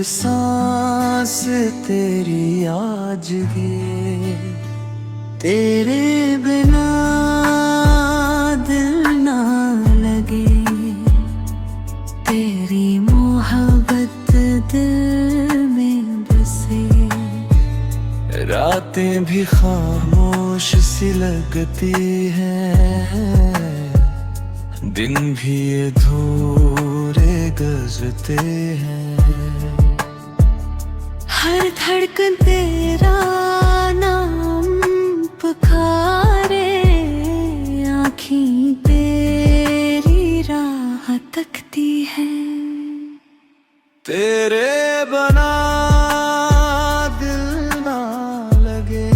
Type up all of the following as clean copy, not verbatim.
सांस तेरी आज ये, तेरे बिना दिल ना लगे, तेरी मोहब्बत दिल में बसे। रातें भी खामोश सी लगती हैं, दिन भी अधूरे गुजरते हैं। हर धड़कन तेरा नाम पुकारे, आँखें तेरी राह तकती है। तेरे बना दिल ना लगे,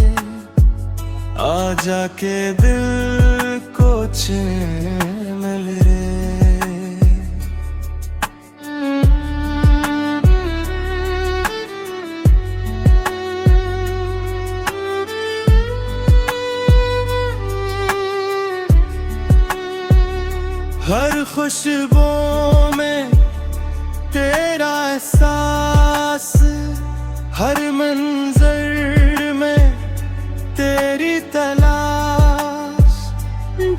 आजा के दिल को चैन मिल रे। हर खुशबू में तेरा एहसास, हर मंजर में तेरी तलाश।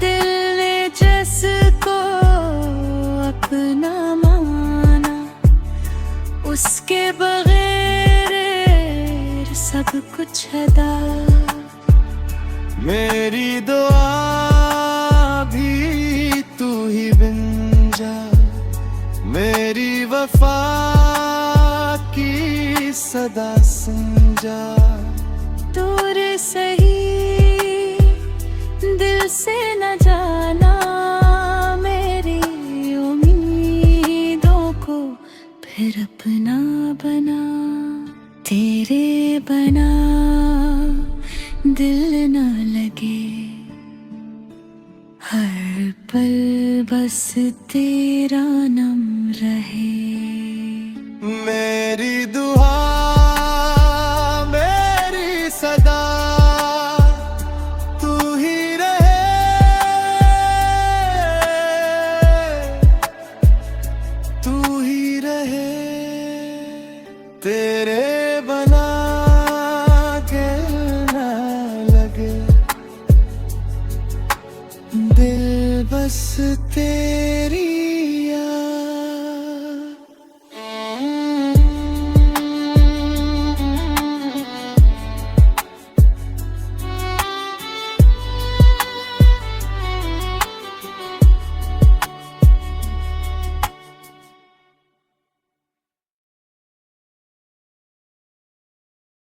दिल ने जिसको अपना माना, उसके बगैर सब कुछ अदा। मेरी दुआ भी तू ही बन जा, मेरी वफा की सदा समझा। दूर सही दिल से न जाना, मेरी उम्मीदों को फिर अपना बना। तेरे बना दिल न लगे, हर पल बस तेरा नाम रहे।